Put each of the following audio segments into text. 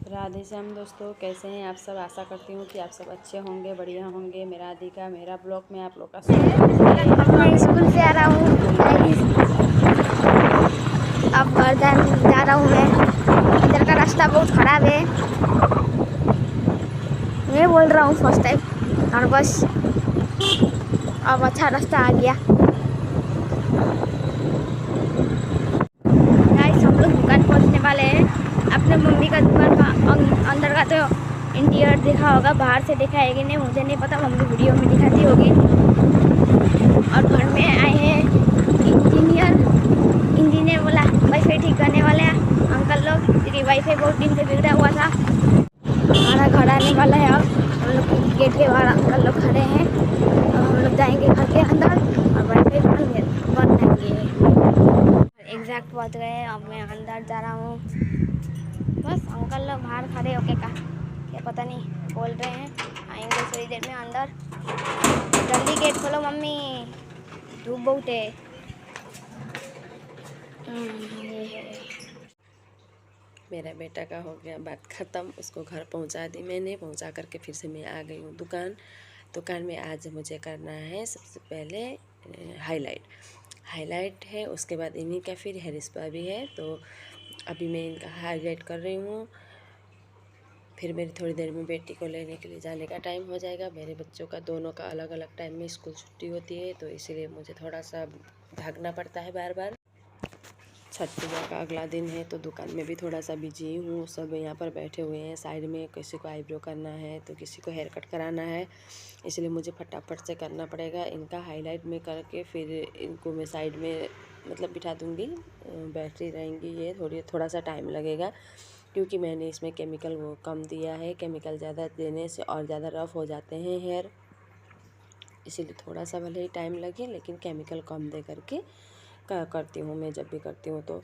राधे श्याम दोस्तों, कैसे हैं आप सब। आशा करती हूँ कि आप सब अच्छे होंगे, बढ़िया होंगे। मेरा राधिका मेरा ब्लॉग में आप लोग का स्वागत है। मैं स्कूल से आ रहा हूँ। अब घर जा रहा हूँ। मैं इधर का रास्ता बहुत खराब है। मैं बोल रहा हूँ फर्स्ट टाइम और बस अब अच्छा रास्ता आ गया। गाइस, हम लोग दुकान पहुँचने वाले हैं। अपने मम्मी का दुकान का अंदर का तो इंटीरियर देखा होगा, बाहर से देखा है कि नहीं मुझे नहीं पता, मम्मी वीडियो में दिखाती होगी। और घर में आए हैं इंजीनियर बोला वाईफाई ठीक करने वाले हैं अंकल लोग, क्योंकि वाईफाई बहुत दिन से बिगड़ा हुआ था। हमारा घर आने वाला है। अब हम लोग गेट के बाहर अंकल लोग खड़े हैं। अब हम लोग जाएंगे घर के अंदर और वाईफाई बनाएंगे। एग्जैक्ट पहुँच गए। अब मैं अंदर जा रहा हूँ। बस अंकल लोग बाहर खड़े होके का क्या पता नहीं बोल रहे हैं, आएंगे थोड़ी देर में अंदर। जल्दी गेट खोलो मम्मी, धूप बहुत है। ये है। मेरा बेटा का हो गया बात ख़त्म, उसको घर पहुंचा दी मैंने। पहुंचा करके फिर से मैं आ गई हूँ दुकान में। आज मुझे करना है सबसे पहले हाईलाइट है, उसके बाद इन्हीं का फिर हेयर स्पा भी है। तो अभी मैं इनका हाईलाइट कर रही हूँ। फिर मेरी थोड़ी देर में बेटी को लेने के लिए जाने का टाइम हो जाएगा। मेरे बच्चों का दोनों का अलग अलग टाइम में स्कूल छुट्टी होती है, तो इसीलिए मुझे थोड़ा सा भागना पड़ता है बार बार। छठ पूजा का अगला दिन है, तो दुकान में भी थोड़ा सा बिजी हूँ। सब यहाँ पर बैठे हुए हैं साइड में। किसी को आईब्रो करना है तो किसी को हेयर कट कराना है, इसलिए मुझे फटाफट से करना पड़ेगा। इनका हाईलाइट में करके फिर इनको मैं साइड में मतलब बिठा दूँगी, बैठी रहेंगी ये। थोड़ा सा टाइम लगेगा, क्योंकि मैंने इसमें केमिकल वो कम दिया है। केमिकल ज़्यादा देने से और ज़्यादा रफ़ हो जाते हैं हेयर, इसीलिए थोड़ा सा भले ही टाइम लगे, लेकिन केमिकल कम दे करके करती हूँ मैं। जब भी करती हूँ तो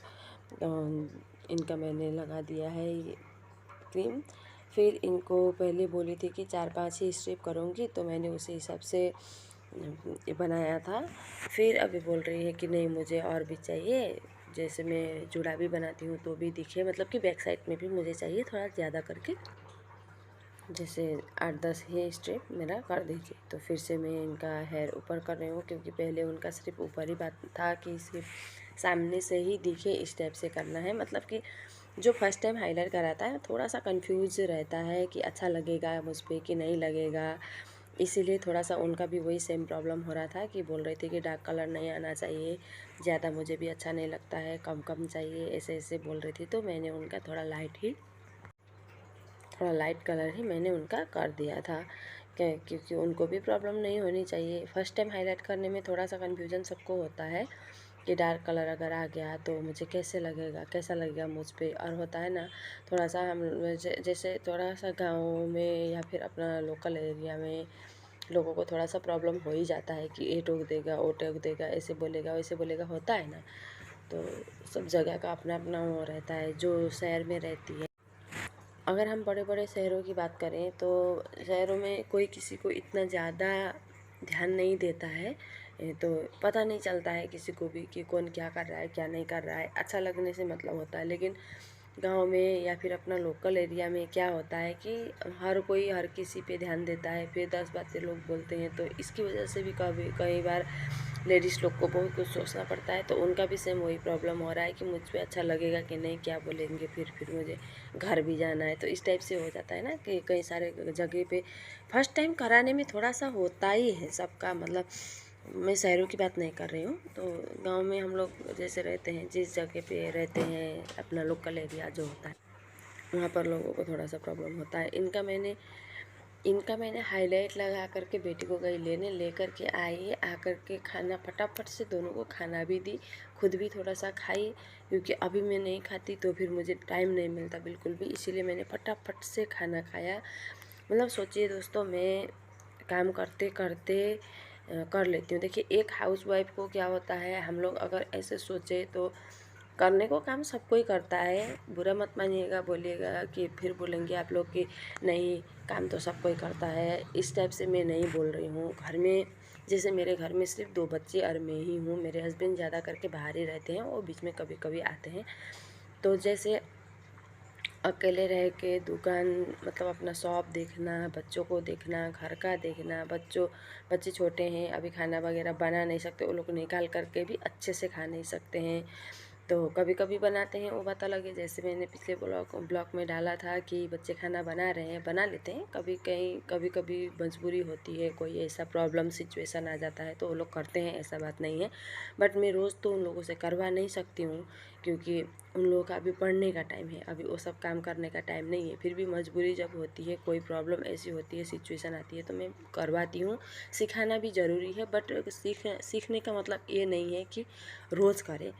इनका मैंने लगा दिया है ये क्रीम। फिर इनको पहले बोली थी कि 4-5 ही स्ट्रिप करूँगी, तो मैंने उसी हिसाब से बनाया था। फिर अभी बोल रही है कि नहीं मुझे और भी चाहिए। जैसे मैं जुड़ा भी बनाती हूँ तो भी दिखे, मतलब कि बैक साइड में भी मुझे चाहिए थोड़ा ज़्यादा करके, जैसे 8-10 ही स्ट्रिप मेरा कर दीजिए। तो फिर से मैं इनका हेयर ऊपर कर रही हूँ, क्योंकि पहले उनका सिर्फ ऊपर ही बात था कि सिर्फ सामने से ही दिखे, इस टाइप से करना है। मतलब कि जो फर्स्ट टाइम हाईलाइट कराता है थोड़ा सा कंफ्यूज रहता है कि अच्छा लगेगा मुझ पर कि नहीं लगेगा, इसीलिए थोड़ा सा उनका भी वही सेम प्रॉब्लम हो रहा था कि बोल रहे थे कि डार्क कलर नहीं आना चाहिए, ज़्यादा मुझे भी अच्छा नहीं लगता है, कम कम चाहिए, ऐसे ऐसे बोल रही थी। तो मैंने उनका थोड़ा लाइट कलर ही मैंने उनका कर दिया था, क्योंकि उनको भी प्रॉब्लम नहीं होनी चाहिए। फर्स्ट टाइम हाईलाइट करने में थोड़ा सा कन्फ्यूजन सबको होता है कि डार्क कलर अगर आ गया तो मुझे कैसा लगेगा मुझ पे। और होता है ना थोड़ा सा, हम जैसे थोड़ा सा गाँव में या फिर अपना लोकल एरिया में लोगों को थोड़ा सा प्रॉब्लम हो ही जाता है कि ये टोक देगा, वो टोक देगा, ऐसे बोलेगा वैसे बोलेगा, होता है ना। तो सब जगह का अपना अपना वो रहता है। जो शहर में रहती है, अगर हम बड़े बड़े शहरों की बात करें तो शहरों में कोई किसी को इतना ज़्यादा ध्यान नहीं देता है। तो पता नहीं चलता है किसी को भी कि कौन क्या कर रहा है क्या नहीं कर रहा है, अच्छा लगने से मतलब होता है। लेकिन गांव में या फिर अपना लोकल एरिया में क्या होता है कि हर कोई हर किसी पे ध्यान देता है, फिर 10 बातें लोग बोलते हैं। तो इसकी वजह से भी कई बार लेडीज़ लोग को बहुत कुछ सोचना पड़ता है। तो उनका भी सेम वही प्रॉब्लम हो रहा है कि मुझ पे अच्छा लगेगा कि नहीं, क्या बोलेंगे, फिर मुझे घर भी जाना है। तो इस टाइप से हो जाता है ना कि कई सारे जगह पे फर्स्ट टाइम कराने में थोड़ा सा होता ही है सबका। मतलब मैं शहरों की बात नहीं कर रही हूँ, तो गांव में हम लोग जैसे रहते हैं, जिस जगह पे रहते हैं, अपना लोकल एरिया जो होता है, वहाँ पर लोगों को थोड़ा सा प्रॉब्लम होता है। इनका मैंने हाईलाइट लगा करके बेटी को गई लेने, लेकर के आई। आकर के खाना फटाफट से दोनों को खाना भी दी, खुद भी थोड़ा सा खाई, क्योंकि अभी मैं नहीं खाती तो फिर मुझे टाइम नहीं मिलता बिल्कुल भी, इसीलिए मैंने फटाफट से खाना खाया। मतलब सोचिए दोस्तों, मैं काम करते करते कर लेती हूँ। देखिए, एक हाउसवाइफ को क्या होता है, हम लोग अगर ऐसे सोचे तो करने को काम सब कोई करता है। बुरा मत मानिएगा, बोलिएगा कि फिर बोलेंगे आप लोग कि नहीं काम तो सब कोई करता है, इस टाइप से मैं नहीं बोल रही हूँ। घर में जैसे मेरे घर में सिर्फ 2 बच्चे और मैं ही हूँ। मेरे हस्बैंड ज़्यादा करके बाहर ही रहते हैं, वो बीच में कभी कभी आते हैं। तो जैसे अकेले रह के दुकान मतलब अपना शॉप देखना, बच्चों को देखना, घर का देखना, बच्चे छोटे हैं अभी खाना वगैरह बना नहीं सकते, वो लोग निकाल करके भी अच्छे से खा नहीं सकते हैं। तो कभी कभी बनाते हैं, वो बात अलग है। जैसे मैंने पिछले ब्लॉग में डाला था कि बच्चे खाना बना रहे हैं, बना लेते हैं, कभी कभी मजबूरी होती है, कोई ऐसा प्रॉब्लम सिचुएशन आ जाता है तो वो लोग करते हैं, ऐसा बात नहीं है। बट मैं रोज़ तो उन लोगों से करवा नहीं सकती हूँ, क्योंकि उन लोगों का अभी पढ़ने का टाइम है, अभी वो सब काम करने का टाइम नहीं है। फिर भी मजबूरी जब होती है, कोई प्रॉब्लम ऐसी होती है, सिचुएशन आती है, तो मैं करवाती हूँ। सिखाना भी ज़रूरी है, बट सीखने का मतलब ये नहीं है कि रोज़ करें।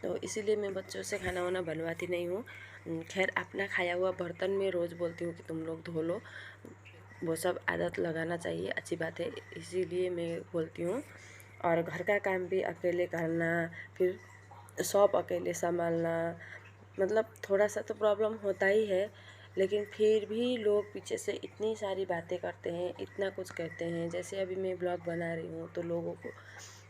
तो इसीलिए मैं बच्चों से खाना वाना बनवाती नहीं हूँ। खैर, अपना खाया हुआ बर्तन में रोज़ बोलती हूँ कि तुम लोग धो लो, वो सब आदत लगाना चाहिए, अच्छी बात है, इसीलिए मैं बोलती हूँ। और घर का काम भी अकेले करना, फिर शॉप अकेले संभालना, मतलब थोड़ा सा तो प्रॉब्लम होता ही है। लेकिन फिर भी लोग पीछे से इतनी सारी बातें करते हैं, इतना कुछ कहते हैं। जैसे अभी मैं ब्लॉग बना रही हूँ तो लोगों को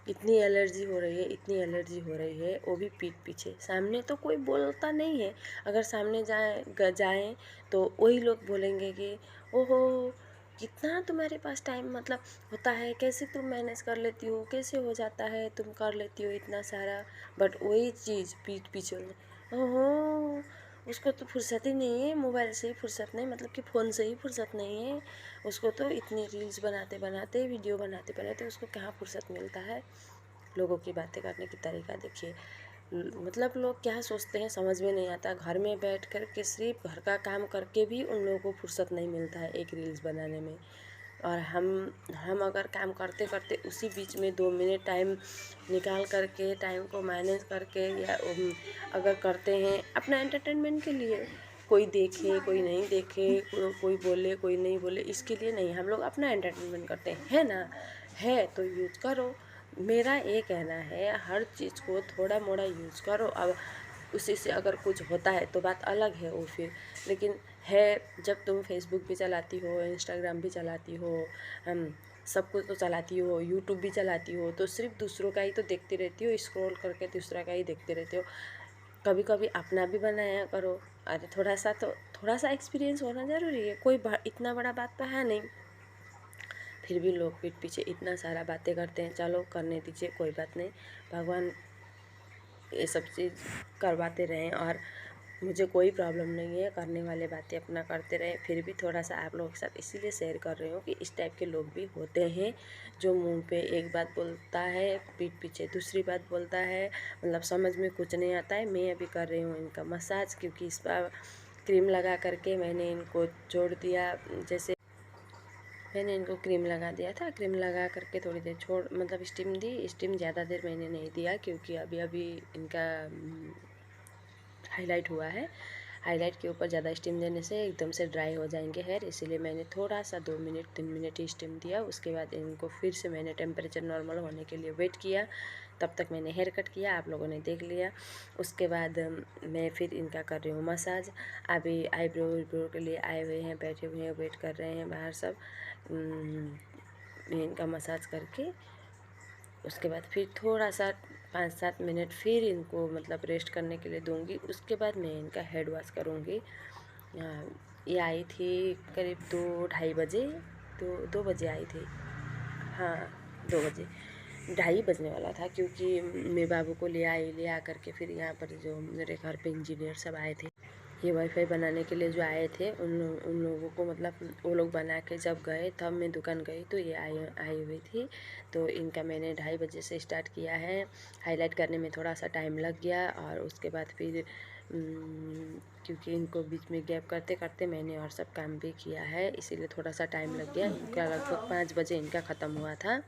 इतनी एलर्जी हो रही है, इतनी एलर्जी हो रही है, वो भी पीठ पीछे। सामने तो कोई बोलता नहीं है, अगर सामने जाएं तो वही लोग बोलेंगे कि ओहो, कितना तुम्हारे पास टाइम मतलब होता है, कैसे तुम मैनेज कर लेती हो, कैसे हो जाता है, तुम कर लेती हो इतना सारा। बट वही चीज़ पीठ पीछे, ओहो, उसको तो फुर्सत ही नहीं है, मोबाइल से ही फुर्सत नहीं, मतलब कि फ़ोन से ही फुर्सत नहीं है उसको, तो इतनी रील्स बनाते बनाते, वीडियो बनाते बनाते उसको कहाँ फुर्सत मिलता है। लोगों की बातें करने की तरीका देखिए, मतलब लोग क्या सोचते हैं समझ में नहीं आता। घर में बैठ कर के सिर्फ घर का काम करके भी उन लोगों को फुर्सत नहीं मिलता है एक रील्स बनाने में। और हम अगर काम करते करते उसी बीच में 2 मिनट टाइम निकाल करके, टाइम को मैनेज करके, या अगर करते हैं अपना एंटरटेनमेंट के लिए, कोई देखे कोई नहीं देखे, कोई बोले कोई नहीं बोले, इसके लिए नहीं, हम लोग अपना एंटरटेनमेंट करते हैं, है ना। है तो यूज करो, मेरा ये कहना है, हर चीज़ को थोड़ा मोड़ा यूज़ करो। अब उसी से अगर कुछ होता है तो बात अलग है वो फिर, लेकिन है, जब तुम फेसबुक भी चलाती हो, इंस्टाग्राम भी चलाती हो, हम सब कुछ तो चलाती हो, यूट्यूब भी चलाती हो, तो सिर्फ दूसरों का ही तो देखती रहती हो, स्क्रॉल करके दूसरा का ही देखते रहते हो। कभी कभी अपना भी बनाया करो। अरे थोड़ा सा एक्सपीरियंस होना ज़रूरी है, कोई इतना बड़ा बात तो है नहीं। फिर भी लोग पीठ पीछे इतना सारा बातें करते हैं, चलो करने दीजिए, कोई बात नहीं, भगवान ये सब चीज़ करवाते रहें, और मुझे कोई प्रॉब्लम नहीं है, करने वाले बातें अपना करते रहें। फिर भी थोड़ा सा आप लोगों के साथ इसीलिए शेयर कर रही हूँ कि इस टाइप के लोग भी होते हैं, जो मुंह पे एक बात बोलता है, पीठ पीछे दूसरी बात बोलता है, मतलब समझ में कुछ नहीं आता है। मैं अभी कर रही हूँ इनका मसाज, क्योंकि इस पर क्रीम लगा करके मैंने इनको छोड़ दिया। जैसे मैंने इनको क्रीम लगा दिया था, क्रीम लगा करके थोड़ी देर छोड़, मतलब स्टीम दी। स्टीम ज़्यादा देर मैंने नहीं दिया, क्योंकि अभी अभी इनका हाईलाइट हुआ है। हाईलाइट के ऊपर ज़्यादा स्टीम देने से एकदम से ड्राई हो जाएंगे हेयर, इसीलिए मैंने थोड़ा सा 2 मिनट 3 मिनट ही स्टीम दिया। उसके बाद इनको फिर से मैंने टेम्परेचर नॉर्मल होने के लिए वेट किया, तब तक मैंने हेयर कट किया, आप लोगों ने देख लिया। उसके बाद मैं फिर इनका कर रही हूँ मसाज। अभी आईब्रो के लिए आए हुए हैं, बैठे हुए हैं, वेट कर रहे हैं बाहर सब। मैं इनका मसाज करके उसके बाद फिर थोड़ा सा 5-7 मिनट फिर इनको मतलब रेस्ट करने के लिए दूंगी। उसके बाद मैं इनका हेड वॉश करूँगी। ये आई थी करीब 2-2:30 बजे, 2 बजे आई थी, हाँ 2 बजे, 2:30 बजने वाला था, क्योंकि मैं बाबू को ले आ करके फिर यहाँ पर जो मेरे घर पे इंजीनियर सब आए थे, ये वाईफाई बनाने के लिए जो आए थे, उन लोगों को मतलब वो लोग बना के जब गए तब मैं दुकान गई तो ये आई हुई थी। तो इनका मैंने 2:30 बजे से स्टार्ट किया है। हाईलाइट करने में थोड़ा सा टाइम लग गया, और उसके बाद फिर क्योंकि इनको बीच में गैप करते करते मैंने और सब काम भी किया है, इसीलिए थोड़ा सा टाइम लग गया। इनका लगभग 5 बजे इनका ख़त्म हुआ था।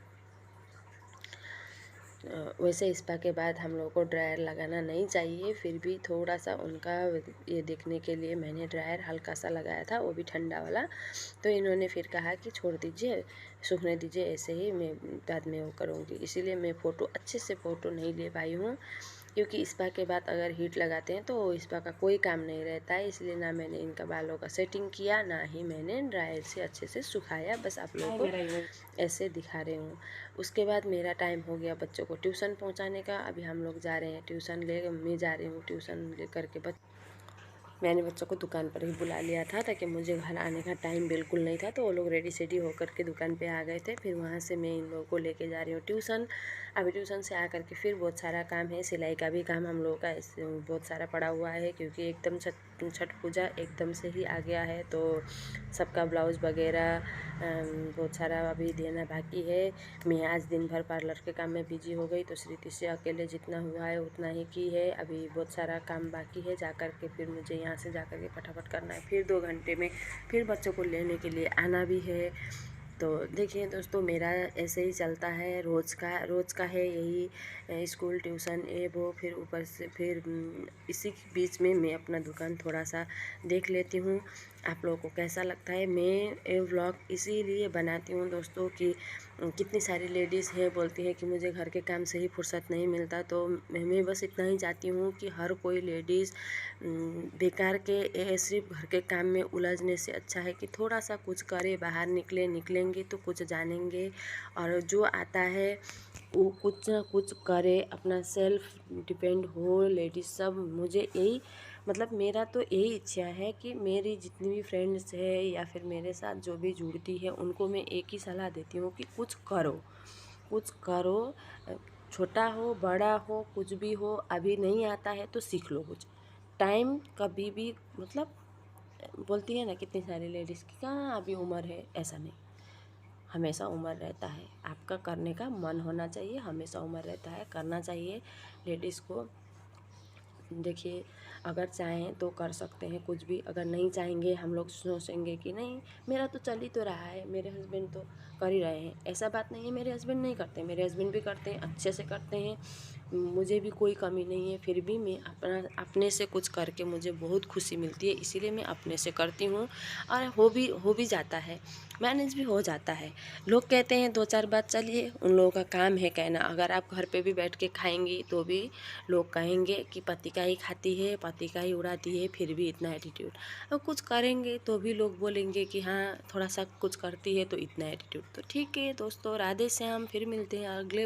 वैसे स्पा के बाद हम लोग को ड्रायर लगाना नहीं चाहिए, फिर भी थोड़ा सा उनका ये देखने के लिए मैंने ड्रायर हल्का सा लगाया था, वो भी ठंडा वाला। तो इन्होंने फिर कहा कि छोड़ दीजिए, सूखने दीजिए, ऐसे ही मैं बाद में वो करूँगी। इसीलिए मैं अच्छे से फ़ोटो नहीं ले पाई हूँ, क्योंकि स्पा के बाद अगर हीट लगाते हैं तो स्पा का कोई काम नहीं रहता है। इसलिए ना मैंने इनका बालों का सेटिंग किया, ना ही मैंने ड्रायर से अच्छे से सुखाया, बस आप लोगों को ऐसे दिखा रही हूँ। उसके बाद मेरा टाइम हो गया बच्चों को ट्यूशन पहुँचाने का। अभी हम लोग जा रहे हैं ट्यूशन मैं जा रही हूँ ट्यूशन ले करके मैंने बच्चों को दुकान पर ही बुला लिया था ताकि मुझे घर आने का टाइम बिल्कुल नहीं था, तो वो लोग रेडी सेडी होकर के दुकान पे आ गए थे। फिर वहाँ से मैं इन लोगों को लेके जा रही हूँ ट्यूशन। अभी ट्यूशन से आकर के फिर बहुत सारा काम है, सिलाई का भी काम हम लोगों का बहुत सारा पड़ा हुआ है, क्योंकि एकदम छठ पूजा एकदम से ही आ गया है, तो सबका ब्लाउज़ वगैरह बहुत सारा अभी देना बाकी है। मैं आज दिन भर पार्लर के काम में बिजी हो गई, तो श्रुति से अकेले जितना हुआ है उतना ही की है। अभी बहुत सारा काम बाकी है, जा कर के फिर मुझे यहाँ से जा कर के फटाफट करना है। फिर 2 घंटे में फिर बच्चों को लेने के लिए आना भी है। तो देखिए दोस्तों, मेरा ऐसे ही चलता है, रोज़ का है यही, स्कूल ट्यूशन ये वो, फिर ऊपर से फिर इसी के बीच में मैं अपना दुकान थोड़ा सा देख लेती हूँ। आप लोगों को कैसा लगता है? मैं ये व्लॉग इसीलिए बनाती हूँ दोस्तों कि कितनी सारी लेडीज़ हैं बोलती हैं कि मुझे घर के काम से ही फुर्सत नहीं मिलता, तो मैं बस इतना ही चाहती हूँ कि हर कोई लेडीज़ बेकार के सिर्फ घर के काम में उलझने से अच्छा है कि थोड़ा सा कुछ करे, बाहर निकलेंगे तो कुछ जानेंगे, और जो आता है वो कुछ ना कुछ करे, अपना सेल्फ डिपेंड हो लेडीज़ सब। मुझे यही मतलब मेरा तो यही इच्छा है कि मेरी जितनी भी फ्रेंड्स है या फिर मेरे साथ जो भी जुड़ती है उनको मैं एक ही सलाह देती हूँ कि कुछ करो, छोटा हो बड़ा हो कुछ भी हो, अभी नहीं आता है तो सीख लो कुछ। टाइम कभी भी मतलब बोलती है ना कितनी सारी लेडीज़ की कहाँ अभी उम्र है, ऐसा नहीं, हमेशा उम्र रहता है। आपका करने का मन होना चाहिए, हमेशा उम्र रहता है, करना चाहिए लेडीज़ को। देखिए, अगर चाहें तो कर सकते हैं कुछ भी, अगर नहीं चाहेंगे हम लोग सोचेंगे कि नहीं मेरा तो चल ही तो रहा है, मेरे हस्बैंड तो कर ही रहे हैं, ऐसा बात नहीं है। मेरे हस्बैंड नहीं करते, मेरे हस्बैंड भी करते हैं, अच्छे से करते हैं, मुझे भी कोई कमी नहीं है, फिर भी मैं अपने से कुछ करके मुझे बहुत खुशी मिलती है, इसीलिए मैं अपने से करती हूँ, और हो भी जाता है, मैनेज भी हो जाता है। लोग कहते हैं 2-4 बात, चलिए उन लोगों का काम है कहना। अगर आप घर पे भी बैठ के खाएंगी तो भी लोग कहेंगे कि पति का ही खाती है, पति का ही उड़ाती है, फिर भी इतना एटीट्यूड। अब कुछ करेंगे तो भी लोग बोलेंगे कि हाँ थोड़ा सा कुछ करती है तो इतना एटीट्यूड। तो ठीक है दोस्तों, राधे श्याम, फिर मिलते हैं अगले